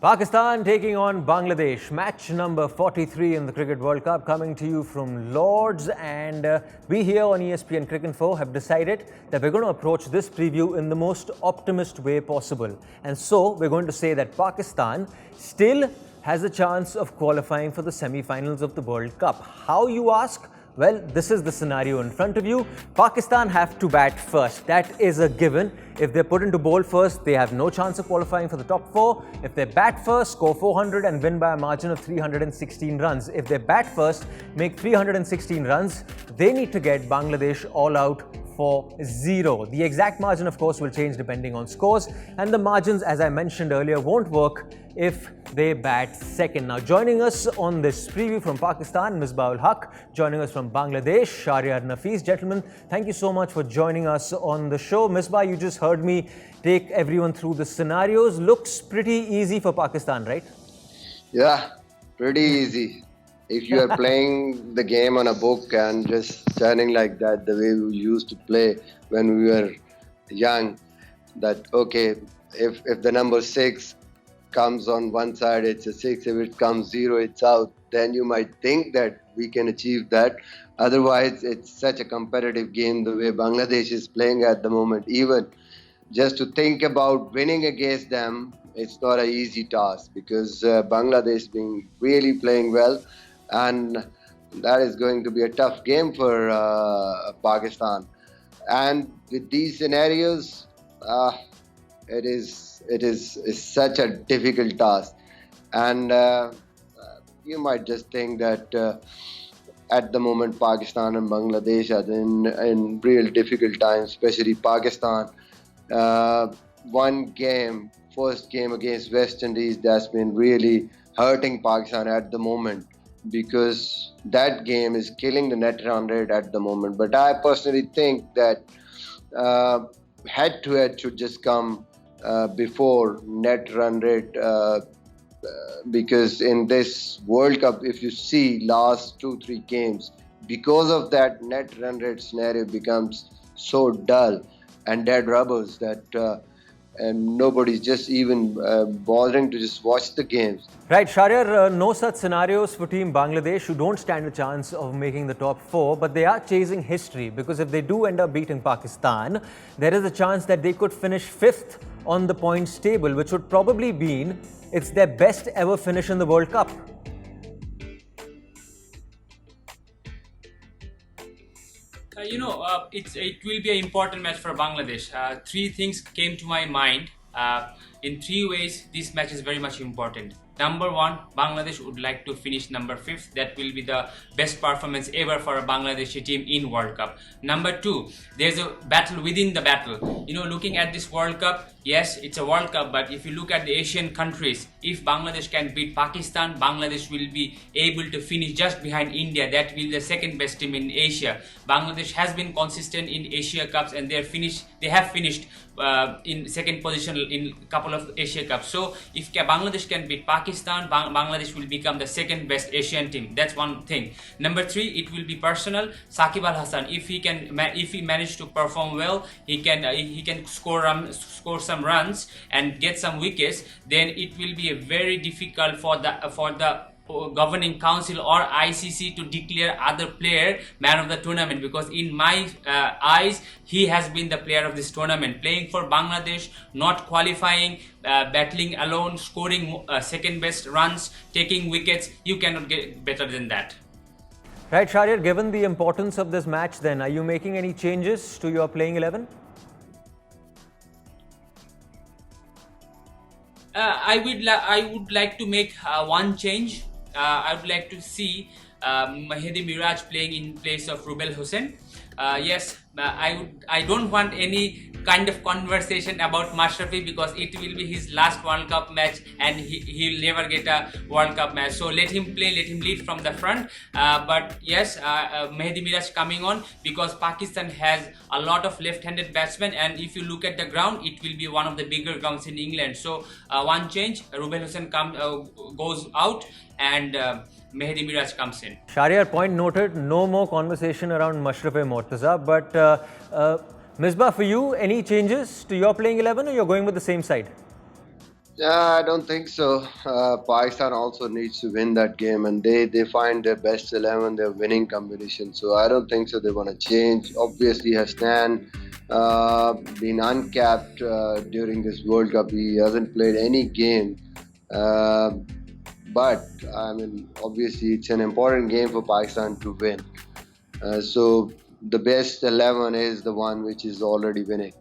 Pakistan taking on Bangladesh, match number 43 in the Cricket World Cup, coming to you from Lords. And we here on ESPNcricinfo have decided that we're going to approach this preview in the most optimist way possible. And so we're going to say that Pakistan still has a chance of qualifying for the semi-finals of the World Cup. How, you ask? Well, this is the scenario in front of you. Pakistan have to bat first. That is a given. If they're put into bowl first, they have no chance of qualifying for the top four. If they bat first, score 400 and win by a margin of 316 runs. If they bat first, make 316 runs, they need to get Bangladesh all out for 0. The exact margin, of course, will change depending on scores. And the margins, as I mentioned earlier, won't work if they bat second. Now, joining us on this preview from Pakistan, Misbah-ul-Haq. Joining us from Bangladesh, Shahriar, Nafees. Gentlemen, thank you so much for joining us on the show. Misbah, you just heard me take everyone through the scenarios. Looks pretty easy for Pakistan, right? Yeah, pretty easy. If you are playing the game on a book and just turning like that, the way we used to play when we were young, that okay, if the number 6 comes on one side, it's a 6. If it comes 0, it's out. Then you might think that we can achieve that. Otherwise, it's such a competitive game the way Bangladesh is playing at the moment. Even just to think about winning against them, it's not an easy task because Bangladesh being really playing well, and that is going to be a tough game for Pakistan. And with these scenarios, it is such a difficult task. And you might just think that at the moment Pakistan and Bangladesh are in real difficult times, especially Pakistan. First game against West Indies, that's been really hurting Pakistan at the moment, because that game is killing the net run rate at the moment. But I personally think that head-to-head should just come before net run rate, because in this World Cup, if you see last 2-3 games, because of that, net run rate scenario becomes so dull and dead rubbers that and nobody's just even bothering to just watch the games. Right, Shahriar, no such scenarios for Team Bangladesh, who don't stand a chance of making the top 4, but they are chasing history, because if they do end up beating Pakistan, there is a chance that they could finish 5th on the points table, which would probably mean it's their best ever finish in the World Cup. It will be an important match for Bangladesh. 3 things came to my mind. In 3 ways, this match is very much important. Number 1, Bangladesh would like to finish number 5th. That will be the best performance ever for a Bangladeshi team in World Cup. Number 2, there's a battle within the battle. Looking at this World Cup, yes, it's a World Cup, but if you look at the Asian countries, if Bangladesh can beat Pakistan, Bangladesh will be able to finish just behind India. That will be the second best team in Asia. Bangladesh has been consistent in Asia Cups, and they have finished in second position in a couple of Asia Cups. So if Bangladesh can beat Pakistan, Bangladesh will become the second best Asian team. That's one thing. Number 3, it will be personal. Shakib Al Hasan, if he manage to perform well, he can score some runs and get some wickets, then it will be very difficult for the governing council or ICC to declare other player man of the tournament, because in my eyes, he has been the player of this tournament, playing for Bangladesh, not qualifying, battling alone, scoring second best runs, taking wickets. You cannot get better than that. Right, Shahriar, given the importance of this match, then are you making any changes to your playing 11? I would like to make one change. I would like to see Mahedi Miraj playing in place of Rubel Hossain. Yes, I don't want any kind of conversation about Mashrafi, because it will be his last World Cup match and he'll never get a World Cup match. So let him play, let him lead from the front. But yes, Mahedi Miraj coming on, because Pakistan has a lot of left-handed batsmen, and if you look at the ground, it will be one of the bigger grounds in England. So one change, Rubel Hossain goes out and Mahedi Miraj comes in. Shahriar, point noted. No more conversation around Mashrafe-Mortaza. But Misbah, for you, any changes to your playing 11, or you're going with the same side? I don't think so. Pakistan also needs to win that game, and they find their best 11, their winning combination. So I don't think so. They want to change. Obviously, Hasnan been uncapped during this World Cup. He hasn't played any game. Uh, but I mean, obviously, it's an important game for Pakistan to win. So the best 11 is the one which is already winning.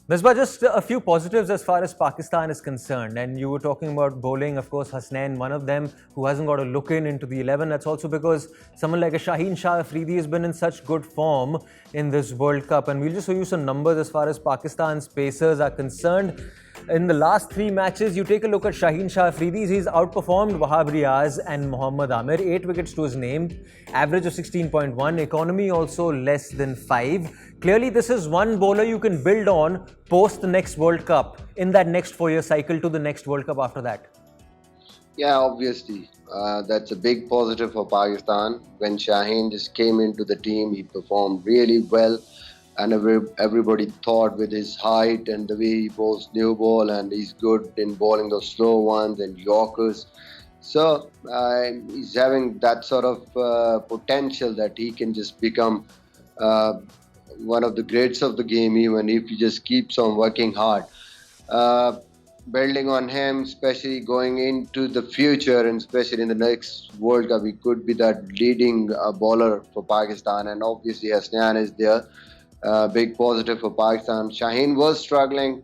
Misbah, just a few positives as far as Pakistan is concerned. And you were talking about bowling, of course, Hasnain, one of them who hasn't got a look into the 11. That's also because someone like a Shaheen Shah Afridi has been in such good form in this World Cup. And we'll just show you some numbers as far as Pakistan's pacers are concerned. In the last 3 matches, you take a look at Shaheen Shah Afridi, he's outperformed Wahab Riaz and Mohammad Amir. 8 wickets to his name, average of 16.1, economy also less than 5. Clearly, this is one bowler you can build on post the next World Cup, in that next 4-year cycle to the next World Cup after that. Yeah, obviously. That's a big positive for Pakistan. When Shaheen just came into the team, he performed really well. And everybody thought with his height and the way he bowls new ball, and he's good in bowling those slow ones and Yorkers. So he's having that sort of potential that he can just become one of the greats of the game, even if he just keeps on working hard. Building on him, especially going into the future and especially in the next World Cup, he could be that leading bowler for Pakistan. And obviously Hasnan is there. Big positive for Pakistan. Shaheen was struggling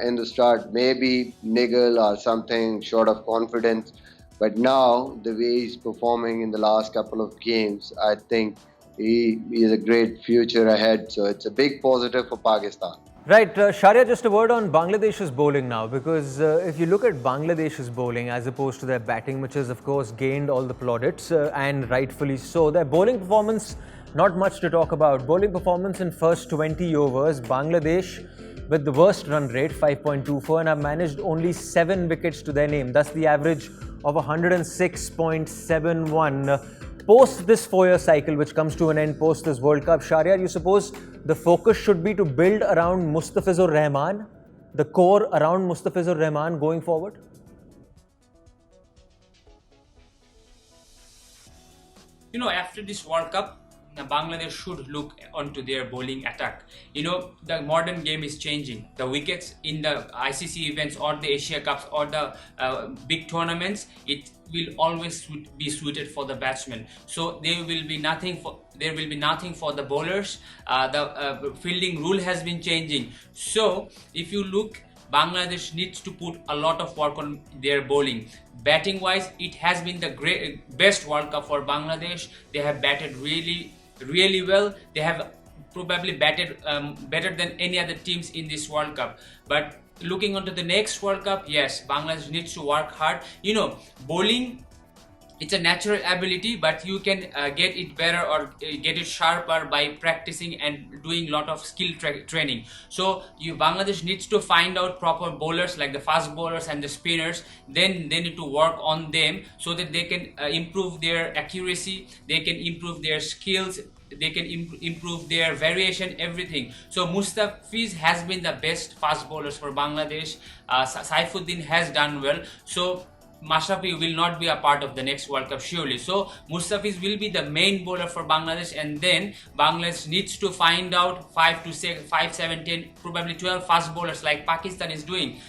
in the start, maybe niggle or something short of confidence. But now, the way he's performing in the last couple of games, I think he is a great future ahead. So it's a big positive for Pakistan. Right, Shahriar, just a word on Bangladesh's bowling now, because if you look at Bangladesh's bowling as opposed to their batting, which has of course gained all the plaudits and rightfully so, their bowling performance, not much to talk about. Bowling performance in first 20 overs, Bangladesh with the worst run rate, 5.24, and have managed only 7 wickets to their name. Thus the average of 106.71. Post this 4-year cycle, which comes to an end post this World Cup, Shahriar, you suppose the focus should be to build around Mustafizur Rahman, the core around Mustafizur Rahman going forward? You know, after this World Cup, Bangladesh should look onto their bowling attack. You know, the modern game is changing. The wickets in the ICC events or the Asia Cups or the big tournaments, it will always be suited for the batsmen. So there will be nothing for the bowlers. The fielding rule has been changing. So if you look, Bangladesh needs to put a lot of work on their bowling. Batting wise, it has been the best World Cup for Bangladesh. They have batted really well. They have probably batted better than any other teams in this World Cup. But looking onto the next World Cup, yes, Bangladesh needs to work hard. You know, bowling, it's a natural ability, but you can get it better or get it sharper by practicing and doing a lot of skill training. So Bangladesh needs to find out proper bowlers like the fast bowlers and the spinners. Then they need to work on them so that they can improve their accuracy, they can improve their skills, they can improve their variation, everything. So Mustafees has been the best fast bowlers for Bangladesh. Saifuddin has done well. So Mashrafi will not be a part of the next World Cup surely. So Mustafees will be the main bowler for Bangladesh, and then Bangladesh needs to find out 5 to 6, 5, 7, 10, probably 12 fast bowlers like Pakistan is doing.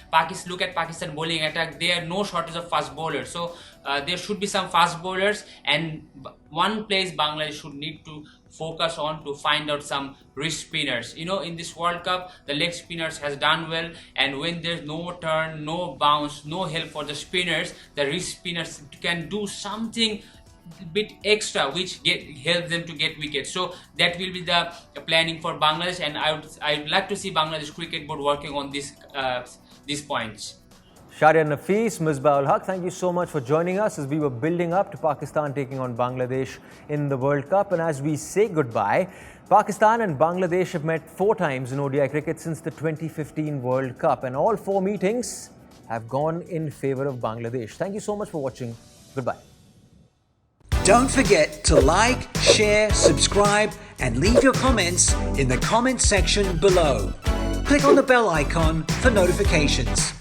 Look at Pakistan bowling attack. There are no shortage of fast bowlers. So there should be some fast bowlers, and one place Bangladesh should need to focus on to find out some wrist spinners. You know, in this World Cup, the leg spinners has done well, and when there's no turn, no bounce, no help for the spinners, the wrist spinners can do something bit extra which help them to get wickets. So that will be the planning for Bangladesh, and I would like to see Bangladesh cricket board working on these points. Shahriar, Nafees, Misbah-ul-Haq, thank you so much for joining us as we were building up to Pakistan taking on Bangladesh in the World Cup. And as we say goodbye, Pakistan and Bangladesh have met 4 times in ODI cricket since the 2015 World Cup, and all 4 meetings have gone in favour of Bangladesh. Thank you so much for watching. Goodbye. Don't forget to like, share, subscribe and leave your comments in the comment section below. Click on the bell icon for notifications.